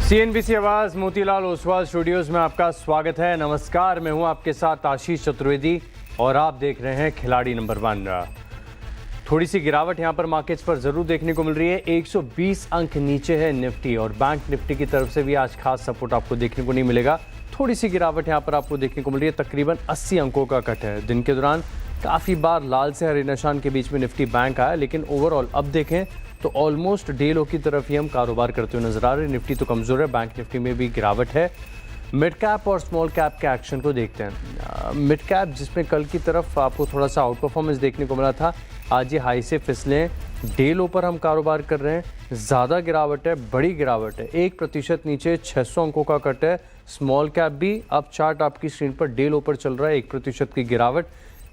CNBC आवाज Motilal Oswal studios में आपका स्वागत है। नमस्कार, मैं हूं आपके साथ आशीष चतुर्वेदी और आप देख रहे हैं खिलाड़ी नंबर 1। थोड़ी सी गिरावट यहां पर मार्केट्स पर जरूर देखने को मिल रही है। 120 अंक नीचे है निफ्टी और बैंक निफ्टी की तरफ से भी आज खास सपोर्ट आपको देखने को नहीं मिलेगा। थोड़ी सी गिरावट यहां पर आपको देखने को मिल रही है। तकरीबन 80 अंकों का कट है। दिन के दौरान काफ़ी बार लाल से हरे निशान के बीच में निफ्टी बैंक आया, लेकिन ओवरऑल अब देखें तो ऑलमोस्ट डे लो की तरफ ही हम कारोबार करते हुए नजर आ रहे हैं। निफ्टी तो कमजोर है, बैंक निफ्टी में भी गिरावट है। मिड कैप और स्मॉल कैप के एक्शन को देखते हैं। मिड कैप जिसमें कल की तरफ आपको थोड़ा सा आउट परफॉर्मेंस देखने को मिला था, आज ये हाई से फिसले डे लो पर हम कारोबार कर रहे हैं। ज़्यादा गिरावट है, बड़ी गिरावट है। 1% नीचे 600 अंकों का कट है। स्मॉल कैप भी अब चार्ट आपकी स्क्रीन पर डे लो पर चल रहा है। 1% की गिरावट,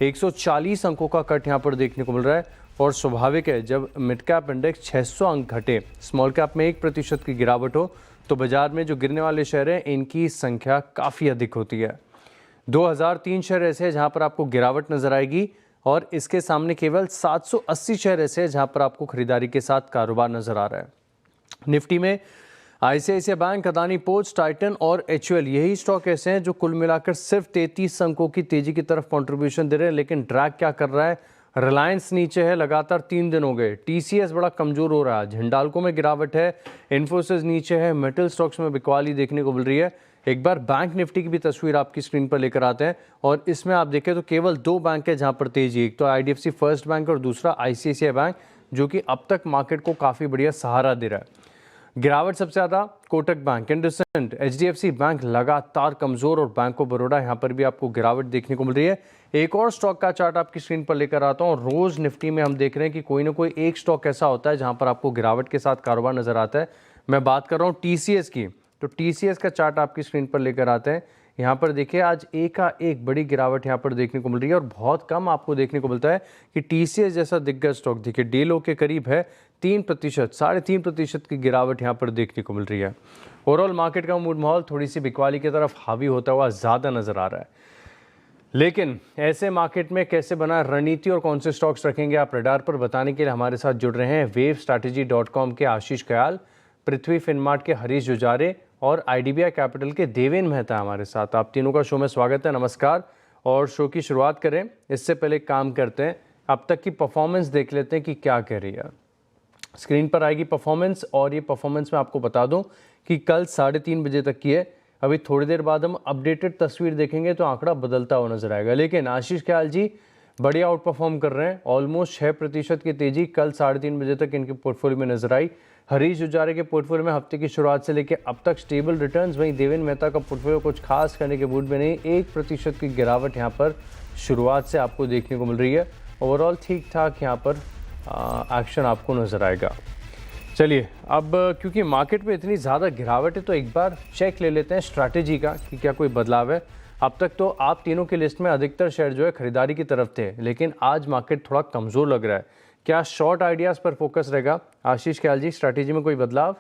140 अंकों का कट यहाँ पर देखने को मिल रहा है। और स्वाभाविक है, जब मिड कैप इंडेक्स 600 अंक घटे, स्मॉल कैप में 1% की गिरावट हो, तो बाजार में जो गिरने वाले शेयर हैं इनकी संख्या काफ़ी अधिक होती है। 2003 शेयर ऐसे हैं जहां पर आपको गिरावट नजर आएगी और इसके सामने केवल 780 शेयर ऐसे हैं जहां पर आपको खरीदारी के साथ कारोबार नजर आ रहा है। निफ्टी में ICICI bank, Adani ports, Titan और एचयूएल यही स्टॉक ऐसे हैं जो कुल मिलाकर सिर्फ 33 अंकों की तेजी की तरफ कंट्रीब्यूशन दे रहे हैं। लेकिन ड्रैग क्या कर रहा है? रिलायंस नीचे है, लगातार 3 दिन हो गए। टीसीएस बड़ा कमजोर हो रहा है। झंडाल्को में गिरावट है। इन्फोसिस नीचे है। मेटल स्टॉक्स में बिकवाली देखने को मिल रही है। एक बार बैंक निफ्टी की भी तस्वीर आपकी स्क्रीन पर लेकर आते हैं और इसमें आप देखें तो केवल 2 बैंक है जहां पर तेजी। एक तो आईडीएफसी फर्स्ट बैंक और दूसरा आईसीआईसीआई बैंक, जो कि अब तक मार्केट को काफ़ी बढ़िया सहारा दे रहा है। गिरावट सबसे ज़्यादा Kotak bank, IndusInd, HDFC bank लगातार कमज़ोर और बैंक ऑफ बड़ौदा, यहाँ पर भी आपको गिरावट देखने को मिल रही है। एक और स्टॉक का चार्ट आपकी स्क्रीन पर लेकर आता हूँ। रोज़ निफ्टी में हम देख रहे हैं कि कोई ना कोई एक स्टॉक ऐसा होता है जहाँ पर आपको गिरावट के साथ कारोबार नज़र आता है। मैं बात कर रहा हूँ टीसीएस की, तो टीसीएस का चार्ट आपकी स्क्रीन पर लेकर आते हैं। यहाँ पर देखिए आज एक बड़ी गिरावट यहाँ पर देखने को मिल रही है और बहुत कम आपको देखने को मिलता है कि टीसीएस जैसा दिग्गज स्टॉक देखिए डे लो के करीब है। 3%, 3.5% की गिरावट यहाँ पर देखने को मिल रही है। ओवरऑल मार्केट का मूड माहौल थोड़ी सी बिकवाली की तरफ हावी होता हुआ ज़्यादा नज़र आ रहा है। लेकिन ऐसे मार्केट में कैसे बना रणनीति और कौन से स्टॉक्स रखेंगे आप रडार पर, बताने के लिए हमारे साथ जुड़ रहे हैं wavestrategy.com के आशीष कयाल, पृथ्वी फिनमार्ट के हरीश जुजारे और आईडीबीआई कैपिटल के देवेन मेहता हमारे साथ। आप तीनों का शो में स्वागत है, नमस्कार। और शो की शुरुआत करें इससे पहले काम करते हैं, अब तक की परफॉर्मेंस देख लेते हैं कि क्या कह रही है। स्क्रीन पर आएगी परफॉर्मेंस और ये परफॉर्मेंस मैं आपको बता दूं कि कल 3:30 बजे तक की है। अभी थोड़ी देर बाद हम अपडेटेड तस्वीर देखेंगे तो आंकड़ा बदलता हुआ नजर आएगा। लेकिन आशीष कयाल जी बढ़िया आउट परफॉर्म कर रहे हैं। ऑलमोस्ट 6% की तेजी कल 3:30 बजे तक इनके पोर्टफोलियो में नजर आई। हरीश जुजारे के पोर्टफोलियो में हफ्ते की शुरुआत से लेकर अब तक स्टेबल रिटर्न्स। वहीं देवेन मेहता का पोर्टफोलियो कुछ खास करने के मूड में नहीं। 1% की गिरावट यहाँ पर शुरुआत से आपको देखने को मिल रही है। ओवरऑल ठीक ठाक यहाँ पर एक्शन आपको नजर आएगा। चलिए अब क्योंकि मार्केट में इतनी ज़्यादा गिरावट है तो एक बार चेक ले लेते हैं स्ट्रैटेजी का कि क्या कोई बदलाव है। अब तक तो आप तीनों की लिस्ट में अधिकतर शेयर जो है खरीदारी की तरफ थे, लेकिन आज मार्केट थोड़ा कमज़ोर लग रहा है। क्या शॉर्ट आइडियाज़ पर फोकस रहेगा? आशीष कयाल जी, स्ट्रैटेजी में कोई बदलाव?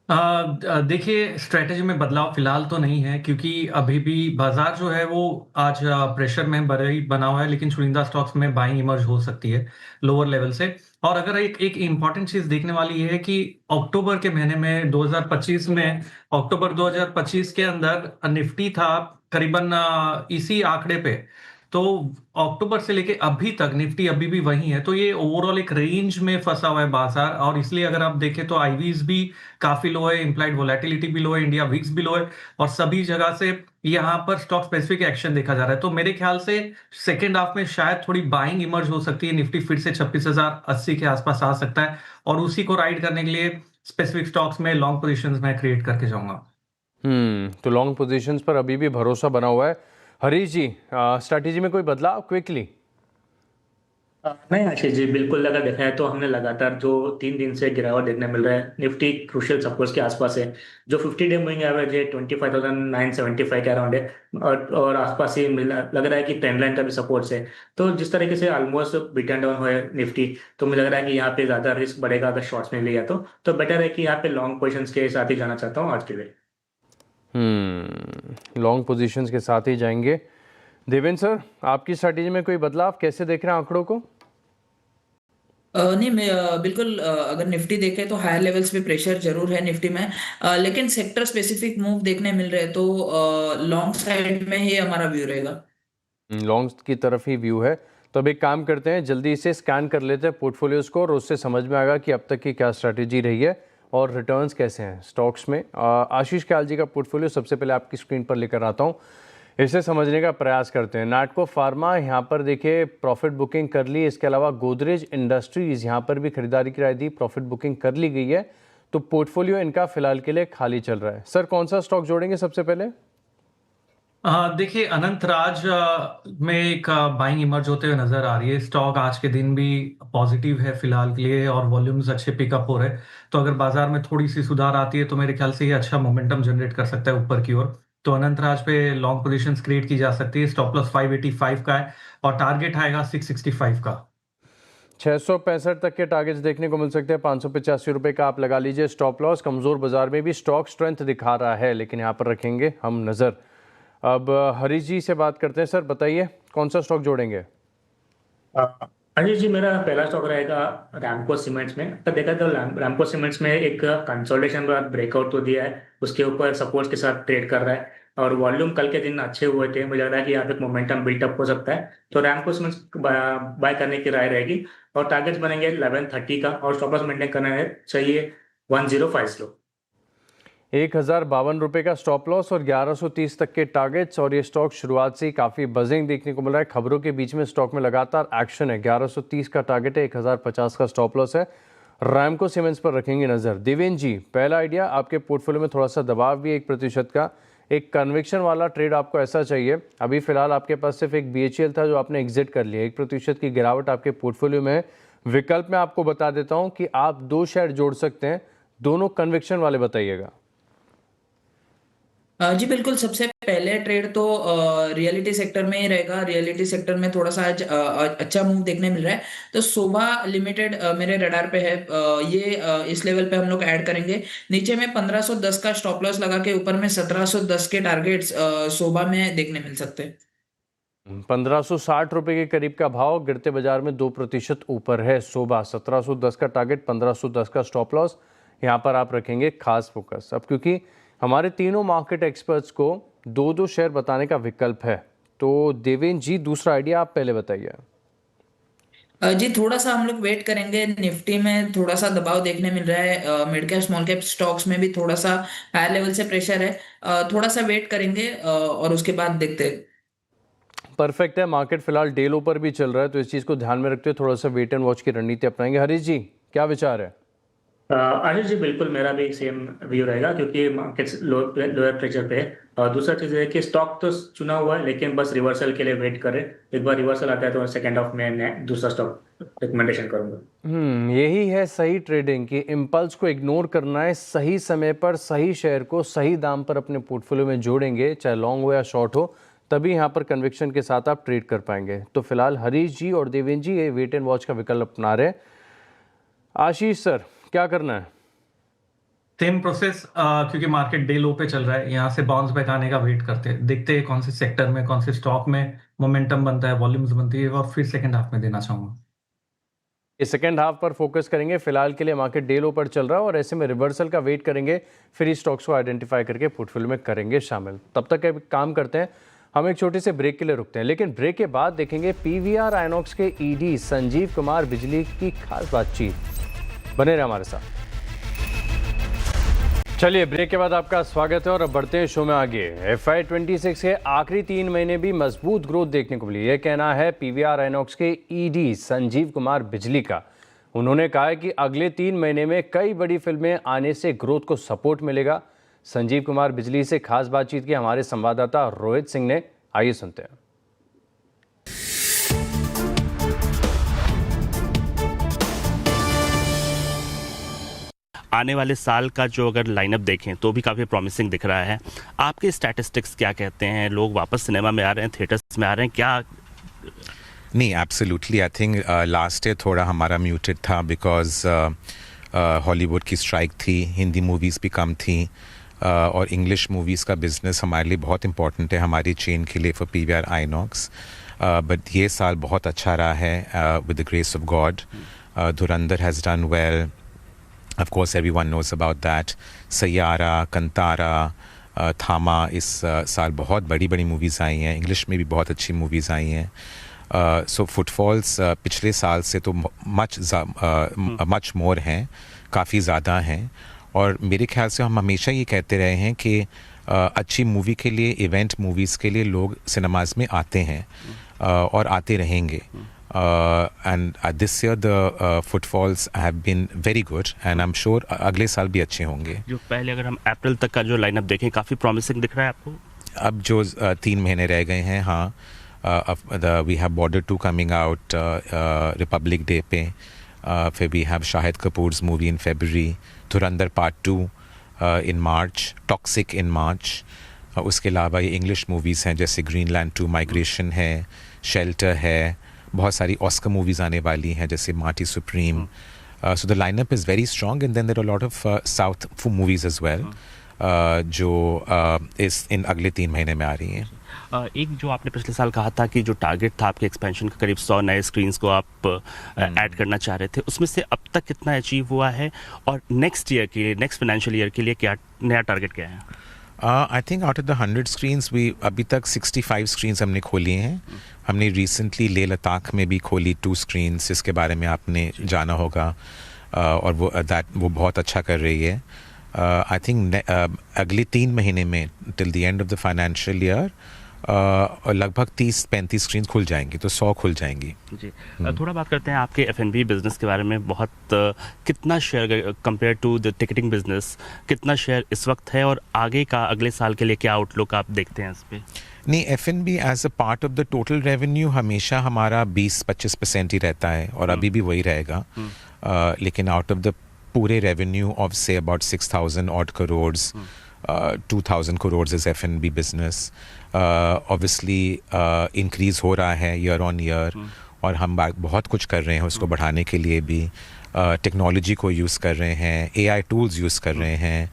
देखिए, स्ट्रेटेजी में बदलाव फिलहाल तो नहीं है, क्योंकि अभी भी बाजार जो है वो आज प्रेशर में बड़ी बना हुआ है, लेकिन चुनिंदा स्टॉक्स में बाइंग इमर्ज हो सकती है लोअर लेवल से। और अगर एक एक इम्पॉर्टेंट चीज देखने वाली ये है कि अक्टूबर के महीने में 2025 में, अक्टूबर 2025 के अंदर निफ्टी था करीबन इसी आंकड़े पे। तो अक्टूबर से लेके अभी तक निफ्टी अभी भी वही है। तो ये ओवरऑल एक रेंज में फंसा हुआ है बाजार, और इसलिए अगर आप देखें तो आईवीज भी काफी लो है, इम्प्लाइड वोलेटिलिटी भी लो है, इंडिया विक्स भी लो है, और सभी जगह से यहाँ पर स्टॉक स्पेसिफिक एक्शन देखा जा रहा है। तो मेरे ख्याल से सेकेंड हाफ में शायद थोड़ी बाइंग इमर्ज हो सकती है। निफ्टी फिर से 26,080 के आसपास आ सकता है, और उसी को राइड करने के लिए स्पेसिफिक स्टॉक्स में लॉन्ग पोजीशंस में क्रिएट करके जाऊंगा। तो लॉन्ग पोजीशंस पर अभी भी भरोसा बना हुआ है। हरीश जी, स्ट्रैटेजी में कोई बदलाव क्विकली? नहीं आशीष जी, बिल्कुल अगर देखा है तो हमने लगातार जो 3 दिन से गिरावट देखने मिल रहा है, निफ्टी क्रूशियल सपोर्ट के आसपास है। जो 50 डे मूविंग एवरेज है 25,975 के अराउंड है, और आसपास ही लग रहा है कि ट्रेंड लाइन का भी सपोर्ट है। तो जिस तरीके से ऑलमोस्ट बिटन डाउन हुआ है निफ्टी, तो मुझे लग रहा है कि यहाँ पे ज्यादा रिस्क बढ़ेगा अगर शॉर्ट्स में लिया तो बेटर है कि यहाँ पे लॉन्ग पोजिशन के साथ ही जाना चाहता हूँ आज के लिए। लॉन्ग पोजीशंस के साथ ही जाएंगे। देवेंद्र सर, आपकी स्ट्रैटेजी में कोई बदलाव, कैसे देख रहे हैं आंकड़ों को? नहीं मैं बिल्कुल अगर निफ्टी देखें तो हायर लेवल्स पे प्रेशर जरूर है निफ्टी में। लेकिन सेक्टर स्पेसिफिक मूव देखने मिल रहे हैं, तो लॉन्ग साइड में ही हमारा व्यू रहेगा। लॉन्ग की तरफ ही व्यू है। तो अब एक काम करते हैं, जल्दी से स्कैन कर लेते हैं पोर्टफोलियोज़ को और उससे समझ में आएगा कि अब तक की क्या स्ट्रैटेजी रही है और रिटर्न्स कैसे हैं स्टॉक्स में। आशीष ख्याल जी का पोर्टफोलियो सबसे पहले आपकी स्क्रीन पर लेकर आता हूँ, इसे समझने का प्रयास करते हैं। नाटको फार्मा यहाँ पर देखिए प्रॉफिट बुकिंग कर ली, इसके अलावा गोदरेज इंडस्ट्रीज़ यहाँ पर भी खरीदारी की राय दी, प्रॉफिट बुकिंग कर ली गई है। तो पोर्टफोलियो इनका फिलहाल के लिए खाली चल रहा है। सर कौन सा स्टॉक जोड़ेंगे सबसे पहले? देखिए अनंत राज में एक बाइंग इमर्ज होते हुए नजर आ रही है। स्टॉक आज के दिन भी पॉजिटिव है फिलहाल के लिए और वॉल्यूम्स अच्छे पिकअप हो रहे हैं। तो अगर बाजार में थोड़ी सी सुधार आती है तो मेरे ख्याल से ये अच्छा मोमेंटम जनरेट कर सकता है ऊपर की ओर। तो अनंत राज पे लॉन्ग पोजीशंस क्रिएट की जा सकती है। स्टॉप लॉस 585 का है और टारगेट आएगा 665 का। 665 तक के टारगेट्स देखने को मिल सकते हैं। 585 रुपये का आप लगा लीजिए स्टॉप लॉस। कमज़ोर बाजार में भी स्टॉक स्ट्रेंथ दिखा रहा है, लेकिन यहाँ पर रखेंगे हम नज़र। अब हरीश जी से बात करते हैं। सर बताइए कौन सा स्टॉक जोड़ेंगे? अजय जी, मेरा पहला स्टॉक रहेगा रैमको सीमेंट्स में। तो देखा तो रैमको सीमेंट्स में एक कंसोलिडेशन बाद ब्रेकआउट तो दिया है, उसके ऊपर सपोर्ट के साथ ट्रेड कर रहा है और वॉल्यूम कल के दिन अच्छे हुए थे। मुझे लग रहा है कि यहाँ पे मोमेंटम बिल्टअप हो सकता है, तो रैमको सीमेंट्स बाय करने की राय रहेगी। और टारगेट्स बनेंगे 1130 का और स्टॉप लॉस मेंटेन करना है चाहिए 105 स्लो। 1052 रुपये का स्टॉप लॉस और 1130 तक के टारगेट्स। और ये स्टॉक शुरुआत से ही काफ़ी बजिंग देखने को मिल रहा है, खबरों के बीच में स्टॉक में लगातार एक्शन है। 1130 का टारगेट है, 1050 का स्टॉप लॉस है। रैमको सीमेंट्स पर रखेंगे नज़र। देवेंद्र जी, पहला आइडिया, आपके पोर्टफोलियो में थोड़ा सा दबाव भी 1% का, एक कन्विक्शन वाला ट्रेड आपको ऐसा चाहिए। अभी फिलहाल आपके पास सिर्फ एक BHEL था जो आपने एग्जिट कर लिया, 1% की गिरावट आपके पोर्टफोलियो में है। विकल्प में आपको बता देता हूँ कि आप 2 शेयर जोड़ सकते हैं, दोनों कन्विक्शन वाले बताइएगा। जी बिल्कुल, सबसे पहले ट्रेड तो रियलिटी सेक्टर में ही रहेगा। रियलिटी सेक्टर में थोड़ा सा आज अच्छा मूव देखने मिल रहा है, तो शोभा लिमिटेड मेरे रडार पे है। इस लेवल पे हम लोग ऐड करेंगे। नीचे में 1510 का स्टॉप लॉस लगा के ऊपर में 1710 के टारगेट्स शोभा में देखने मिल सकते हैं। 1560 रुपये के करीब का भाव, गिरते बाजार में 2% ऊपर है शोभा। 1710 का टारगेट, 1510 का स्टॉप लॉस, यहाँ पर आप रखेंगे खास फोकस। अब क्योंकि हमारे तीनों मार्केट एक्सपर्ट्स को 2 शेयर बताने का विकल्प है, तो देवेंद्र जी दूसरा आइडिया आप पहले बताइए। जी थोड़ा सा हम लोग वेट करेंगे। निफ्टी में थोड़ा सा दबाव देखने मिल रहा है, mid cap small cap stocks में भी थोड़ा सा हायर लेवल से प्रेशर है। थोड़ा सा वेट करेंगे और उसके बाद देखते हैं। परफेक्ट है, मार्केट फिलहाल डे लो पर भी चल रहा है, तो इस चीज़ को ध्यान में रखते हुए थोड़ा सा वेट एंड वॉच की रणनीति अपनाएंगे। हरीश जी क्या विचार है? आशीष जी, बिल्कुल मेरा भी सेम व्यू रहेगा क्योंकि मार्केट लोअर प्रेशर पे है। और दूसरा चीज़ है कि स्टॉक तो चुना हुआ है, लेकिन बस रिवर्सल के लिए वेट करें। एक बार रिवर्सल आता है तो सेकेंड हाफ में दूसरा स्टॉक रिकमेंडेशन करूंगा। यही है सही ट्रेडिंग की, इम्पल्स को इग्नोर करना है, सही समय पर सही शेयर को सही दाम पर अपने पोर्टफोलियो में जोड़ेंगे, चाहे लॉन्ग हो या शॉर्ट हो, तभी यहाँ पर कन्विक्शन के साथ आप ट्रेड कर पाएंगे। तो फिलहाल हरीश जी और देवेंद्र जी ये वेट एंड वॉच का विकल्प अपना रहे हैं। आशीष सर क्या करना है? सेम प्रोसेस, क्योंकि मार्केट डे लो पे चल रहा है, यहाँ से बाउंस बैक आने का वेट करते हैं। देखते हैं कौन से सेक्टर में, कौन से स्टॉक में मोमेंटम बनता है, वॉल्यूम्स बनती है, और फिर सेकंड हाफ में देना चाहूंगा। इस सेकेंड हाफ पर फोकस करेंगे। फिलहाल के लिए मार्केट डे लो पर चल रहा है और ऐसे में रिवर्सल का वेट करेंगे, फिर इस स्टॉक्स को आइडेंटिफाई करके पोर्टफोलियो में करेंगे शामिल। तब तक एक काम करते हैं, हम एक छोटे से ब्रेक के लिए रुकते हैं, लेकिन ब्रेक के बाद देखेंगे PVR आइनॉक्स के ED संजीव कुमार बिजली की खास बातचीत। बने रहे हमारे साथ। चलिए ब्रेक के बाद आपका स्वागत है और अब बढ़ते हैं शो में आगे। FY 26 के आखिरी 3 महीने भी मजबूत ग्रोथ देखने को मिली, यह कहना है PVR आइनॉक्स के ED संजीव कुमार बिजली का। उन्होंने कहा है कि अगले 3 महीने में कई बड़ी फिल्में आने से ग्रोथ को सपोर्ट मिलेगा। संजीव कुमार बिजली से खास बातचीत की हमारे संवाददाता रोहित सिंह ने, आइए सुनते हैं। आने वाले साल का जो अगर लाइनअप देखें तो भी काफ़ी प्रॉमिसिंग दिख रहा है। आपके स्टैटिस्टिक्स क्या कहते हैं? लोग वापस सिनेमा में आ रहे हैं, थिएटर्स में आ रहे हैं क्या? नहीं, absolutely. I think last year थोड़ा हमारा म्यूटेड था बिकॉज हॉलीवुड की स्ट्राइक थी, हिंदी मूवीज़ भी कम थी, और इंग्लिश मूवीज़ का बिजनेस हमारे लिए बहुत इंपॉर्टेंट है, हमारी चेन के लिए, फॉर PVR आइनॉक्स। बट ये साल बहुत अच्छा रहा है with the grace of God. Dhurandhar has done well. Of course, everyone knows about that. Sayyara, Kantara, थामा इस साल बहुत बड़ी बड़ी मूवीज़ आई हैं. इंग्लिश में भी बहुत अच्छी मूवीज़ आई हैं. सो फुटफॉल्स पिछले साल से तो मच मोर हैं, काफ़ी ज़्यादा हैं. और मेरे ख्याल से हम हमेशा ये कहते रहे हैं कि अच्छी मूवी के लिए, इवेंट मूवीज़ के लिए लोग सिनेमाज में आते हैं और आते रहेंगे. And this year the footfalls have been very good and I'm sure अगले साल भी अच्छे होंगे. जो पहले अगर हम अप्रैल तक का जो लाइनअप देखें, काफ़ी प्रॉमिसिंग दिख रहा है आपको? अब जो 3 महीने रह गए हैं, हाँ. We have Border 2 coming out Republic Day पे. फिर we have Shahid Kapoor's movie in February, Dhurandhar Part 2 in March, Toxic in March. उसके अलावा ये इंग्लिश मूवीज़ हैं जैसे ग्रीनलैंड 2 माइग्रेशन है, शेल्टर है. बहुत सारी ऑस्कर मूवीज़ आने वाली हैं जैसे Marty Supreme. So the lineup is very strong and then there are lot of south movies as well जो इन अगले 3 महीने में आ रही हैं. एक जो आपने पिछले साल कहा था कि जो टारगेट था आपके एक्सपेंशन का, करीब 100 नए स्क्रीन्स को आप ऐड करना चाह रहे थे, उसमें से अब तक कितना अचीव हुआ है और नेक्स्ट ईयर के लिए, नेक्स्ट फाइनेंशियल ईयर के लिए क्या नया टारगेट क्या है? I think out of the 100 screens we अभी तक 65 स्क्रीन्स हमने खोली हैं. हमने रिसेंटली लेह लद्दाख में भी खोली 2 स्क्रीन्स, जिसके बारे में आपने जाना होगा. और वो बहुत अच्छा कर रही है. आई थिंक अगले 3 महीने में till the end of the financial year लगभग 30-35 स्क्रीन खुल जाएंगी, तो 100 खुल जाएंगी. जी. थोड़ा बात करते हैं आपके F&B बिजनेस के बारे में. बहुत कितना share compare to the ticketing business, कितना शेयर इस वक्त है और आगे का, अगले साल के लिए क्या आउटलुक आप देखते हैं इस पे? नहीं, F&B as a part of the total revenue हमेशा हमारा 20-25% ही रहता है और अभी भी वही रहेगा. लेकिन आउट ऑफ द पूरे revenue of say about 6,000 odd crores, 2,000 crores is F&B business. Obviously increase हो रहा है ईयर ऑन ईयर और हम बहुत कुछ कर रहे हैं उसको बढ़ाने के लिए भी. टेक्नोलॉजी को यूज़ कर रहे हैं, AI टूल्स यूज़ कर रहे हैं,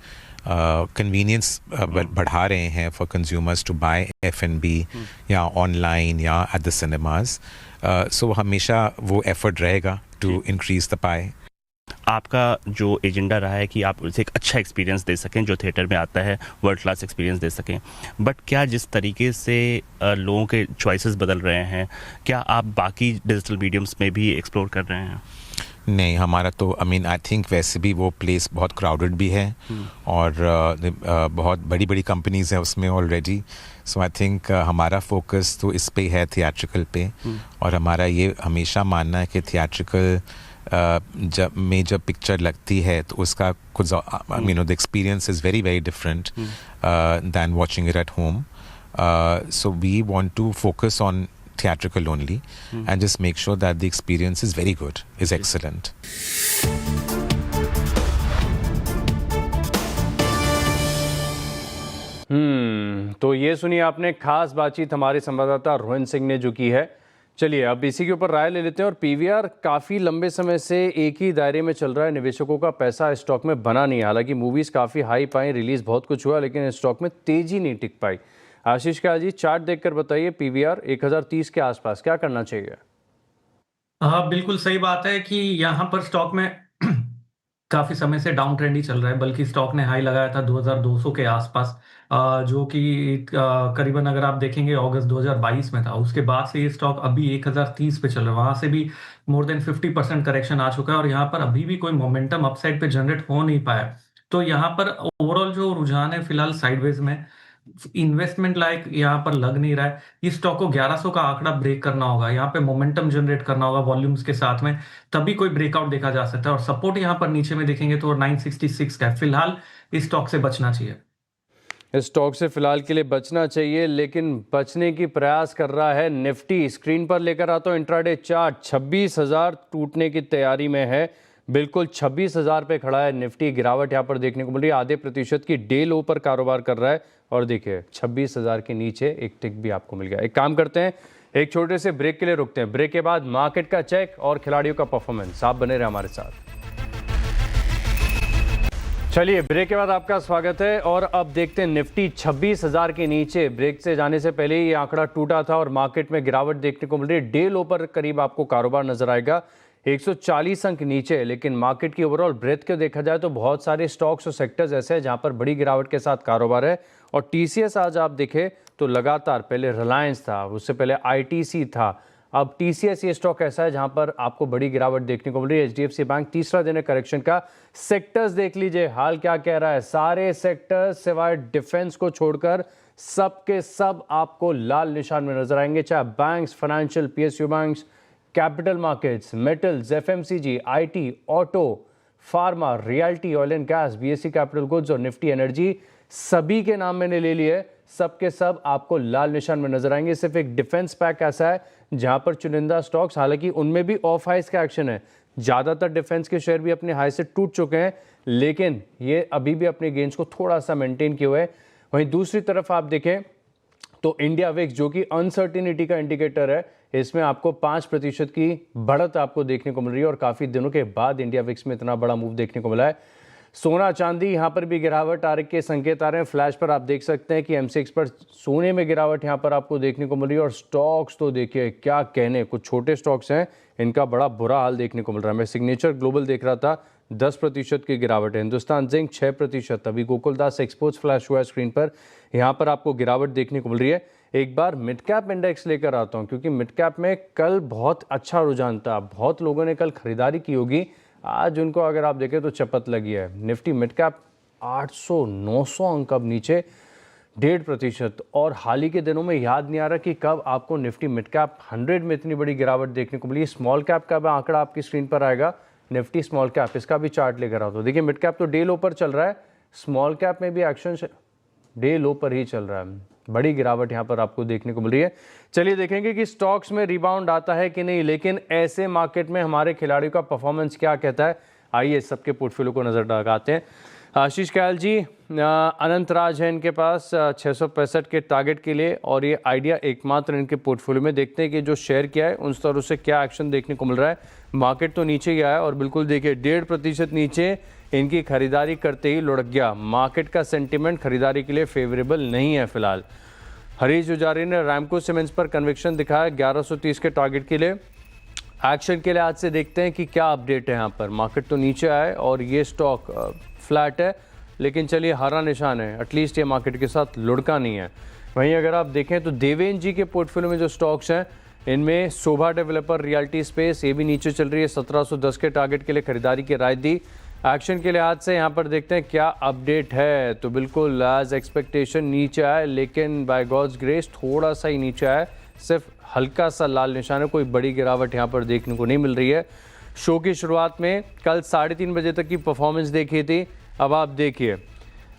कन्वीनियंस बढ़ा रहे हैं for consumers to bye F&B या ऑनलाइन या एट द सिनेमाज. सो हमेशा वो एफर्ट रहेगा टू इंक्रीज द पाई. आपका जो एजेंडा रहा है कि आप उसे एक अच्छा एक्सपीरियंस दे सकें, जो थिएटर में आता है वर्ल्ड क्लास एक्सपीरियंस दे सकें. बट क्या जिस तरीके से लोगों के चॉइसेस बदल रहे हैं, क्या आप बाकी डिजिटल मीडियम्स में भी एक्सप्लोर कर रहे हैं? नहीं, हमारा तो आई थिंक वैसे भी वो प्लेस बहुत क्राउडेड भी है और बहुत बड़ी बड़ी कंपनीज हैं उसमें ऑलरेडी. सो आई थिंक हमारा फोकस तो इस पे है, थिएट्रिकल पे. और हमारा ये हमेशा मानना है कि थिएट्रिकल जब पिक्चर लगती है तो उसका कुछ the experience is very very different than watching it at home. So we want to focus on theatrical only and just make sure that the experience is very good, is excellent. तो ये सुनिए आपने खास बातचीत हमारे संवाददाता रोहन सिंह ने जो की है. चलिए अब इसी के ऊपर राय ले लेते हैं. और PVR काफ़ी लंबे समय से एक ही दायरे में चल रहा है. निवेशकों का पैसा स्टॉक में बना नहीं. हालांकि मूवीज़ काफ़ी हाई पाई, रिलीज़ बहुत कुछ हुआ, लेकिन स्टॉक में तेज़ी नहीं टिक पाई. आशीष का जी, चार्ट देखकर बताइए, PVR 1030 के आसपास क्या करना चाहिए? हाँ, बिल्कुल सही बात है कि यहाँ पर स्टॉक में काफी समय से डाउन ट्रेंड ही चल रहा है. बल्कि स्टॉक ने हाई लगाया था 2200 के आसपास, जो कि करीबन अगर आप देखेंगे अगस्त 2022 में था. उसके बाद से ये स्टॉक अभी 1030 पे चल रहा है. वहां से भी मोर देन 50% करेक्शन आ चुका है और यहाँ पर अभी भी कोई मोमेंटम अपसाइड पे जनरेट हो नहीं पाया. तो यहाँ पर ओवरऑल जो रुझान है फिलहाल साइडवेज में, इन्वेस्टमेंट लाइक यहाँ पर लग नहीं रहा है. इस स्टॉक को 1100 का आंकड़ा ब्रेक करना होगा, यहाँ पे मोमेंटम जनरेट करना होगा वॉल्यूम्स के साथ में, तभी कोई ब्रेकआउट देखा जा सकता है. और सपोर्ट यहाँ पर नीचे में देखेंगे तो 966 का है. फिलहाल इस स्टॉक से बचना चाहिए. इस स्टॉक से फिलहाल के लिए बचना चाहिए, लेकिन बचने की प्रयास कर रहा है निफ्टी. स्क्रीन पर लेकर आता हूं इंट्राडे चार्ट. 26,000 टूटने की तैयारी में है. बिल्कुल 26,000 पे खड़ा है निफ्टी. गिरावट यहाँ पर देखने को मिल रही है. आधे प्रतिशत की डे लो पर कारोबार कर रहा है. और देखिए 26,000 के नीचे एक टिक भी आपको मिल गया. एक काम करते हैं, एक छोटे से ब्रेक के लिए रुकते हैं. ब्रेक के बाद मार्केट का चेक और खिलाड़ियों का परफॉर्मेंस. आप बने रहे हमारे साथ. चलिए, ब्रेक के बाद आपका स्वागत है. और अब देखते हैं निफ्टी 26,000 के नीचे. ब्रेक से जाने से पहले ये आंकड़ा टूटा था और मार्केट में गिरावट देखने को मिल रही है. डे लो पर करीब आपको कारोबार नजर आएगा. 140 अंक नीचे है, लेकिन मार्केट की ओवरऑल ब्रेथ को देखा जाए तो बहुत सारे स्टॉक्स और सेक्टर्स ऐसे हैं जहां पर बड़ी गिरावट के साथ कारोबार है। और टीसीएस आज आप देखें तो लगातार, पहले रिलायंस था, उससे पहले आईटीसी था, अब टीसीएस ये स्टॉक ऐसा है जहां पर आपको बड़ी गिरावट देखने को मिल रही है। एचडीएफसी बैंक तीसरा दिन है करेक्शन का। सेक्टर्स देख लीजिए हाल क्या कह रहा है, सारे सेक्टर्स सिवाय डिफेंस को छोड़कर सब के सब आपको लाल निशान में नजर आएंगे, चाहे banks, financial, PSU banks, capital markets, metals, FMCG, IT, auto, pharma, realty, oil and gas, BSE capital goods और निफ्टी एनर्जी, सभी के नाम मैंने ले लिए, सब के सब आपको लाल निशान में नजर आएंगे। सिर्फ एक डिफेंस पैक ऐसा है जहां पर चुनिंदा स्टॉक्स, हालांकि उनमें भी ऑफ हाइस का एक्शन है, ज्यादातर डिफेंस के शेयर भी अपने हाई से टूट चुके हैं, लेकिन ये अभी भी अपने गेंस को थोड़ा सा मेंटेन किए हुए हैं। वहीं दूसरी तरफ आप देखें तो इंडिया विक्स, जो कि अनसर्टिनिटी का इंडिकेटर है, इसमें आपको 5% की बढ़त आपको देखने को मिल रही है और काफ़ी दिनों के बाद इंडिया विक्स में इतना बड़ा मूव देखने को मिला है। सोना चांदी यहाँ पर भी गिरावट आ रही के संकेत आ रहे हैं। फ्लैश पर आप देख सकते हैं कि एमसीएक्स पर सोने में गिरावट यहाँ पर आपको देखने को मिल रही है। और स्टॉक्स तो देखिए क्या कहने, कुछ छोटे स्टॉक्स हैं इनका बड़ा बुरा हाल देखने को मिल रहा है। मैं सिग्नेचर ग्लोबल देख रहा था, 10% की गिरावट है। हिंदुस्तान जिंक 6%। अभी गोकुलदास एक्सपोर्ट्स फ्लैश हुआ है स्क्रीन पर, यहाँ पर आपको गिरावट देखने को मिल रही है। एक बार मिड कैप इंडेक्स लेकर आता हूँ, क्योंकि मिड कैप में कल बहुत अच्छा रुझान था, बहुत लोगों ने कल खरीदारी की होगी, आज उनको अगर आप देखें तो चपत लगी है। निफ्टी मिड कैप 800-900 अंक अब नीचे 1.5%। और हाल ही के दिनों में याद नहीं आ रहा कि कब आपको निफ्टी मिड कैप 100 में इतनी बड़ी गिरावट देखने को मिली। स्मॉल कैप का आंकड़ा आपकी स्क्रीन पर आएगा, निफ्टी स्मॉल कैप, इसका भी चार्ट लेकर आता हूँ। देखिए मिड कैप तो डे लो पर चल रहा है, स्मॉल कैप में भी एक्शन डे लो पर ही चल रहा है, बड़ी गिरावट यहाँ पर आपको देखने को मिल रही है। चलिए देखेंगे कि स्टॉक्स में रिबाउंड आता है कि नहीं, लेकिन ऐसे मार्केट में हमारे खिलाड़ियों का परफॉर्मेंस क्या कहता है, आइए सबके पोर्टफोलियो को नजर लगाते हैं। आशीष कयाल जी, अनंत राज है इनके पास 665 के टारगेट के लिए, और ये आइडिया एकमात्र इनके पोर्टफोलियो में। देखते हैं कि जो शेयर किया है उन स्तरों से क्या एक्शन देखने को मिल रहा है। मार्केट तो नीचे गया है और बिल्कुल देखिए 1.5% नीचे इनकी खरीदारी करते ही लुढ़क गया। मार्केट का सेंटिमेंट खरीदारी के लिए फेवरेबल नहीं है फिलहाल। हरीश जुजारी ने रैमको सीमेंट्स पर कन्विक्शन दिखाया 1130 के टारगेट के लिए। एक्शन के लिहाज से देखते हैं कि क्या अपडेट है यहाँ पर। मार्केट तो नीचे आए और ये स्टॉक फ्लैट है, लेकिन चलिए हरा निशान है, एटलीस्ट ये मार्केट के साथ लुढ़का नहीं है। वहीं अगर आप देखें तो देवेन जी के पोर्टफोलियो में जो स्टॉक्स हैं, इनमें शोभा डेवलपर, रियल्टी स्पेस, ये भी नीचे चल रही है। 1710 के टारगेट के लिए खरीदारी की राय दी। एक्शन के लिहाज से यहाँ पर देखते हैं क्या अपडेट है, तो बिल्कुल एज एक्सपेक्टेशन नीचे आए, लेकिन बाय गॉड्स ग्रेस थोड़ा सा ही नीचे आए, सिर्फ हल्का सा लाल निशान है, कोई बड़ी गिरावट यहाँ पर देखने को नहीं मिल रही है। शो की शुरुआत में कल 3:30 बजे तक की परफॉर्मेंस देखी थी। अब आप देखिए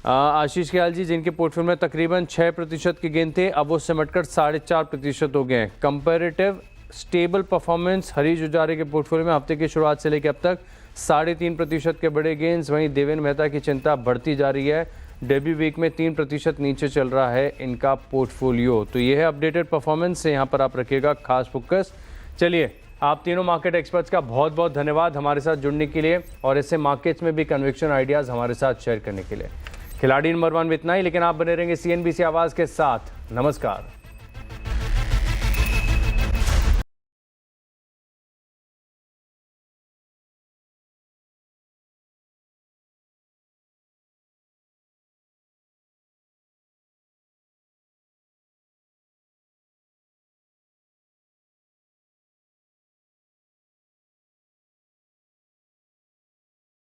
आशीष कयाल जी, जिनके पोर्टफोलियो में तकरीबन 6% के गेन थे, अब वो सिमटकर 4.5% हो गए हैं। Comparative stable performance Harish Jujare के पोर्टफोलियो में हफ्ते की शुरुआत से लेकर अब तक 3.5% के बड़े गेंस। वहीं देवेन मेहता की चिंता बढ़ती जा रही है, डेब्यू वीक में 3% नीचे चल रहा है इनका पोर्टफोलियो। तो ये है अपडेटेड परफॉर्मेंस से, यहाँ पर आप रखिएगा खास फोकस। चलिए, आप तीनों मार्केट एक्सपर्ट्स का बहुत बहुत धन्यवाद हमारे साथ जुड़ने के लिए और ऐसे मार्केट्स में भी कन्विक्शन आइडियाज़ हमारे साथ शेयर करने के लिए। खिलाड़ी नंबर 1 में इतना ही, लेकिन आप बने रहेंगे CNBC आवाज़ के साथ। नमस्कार।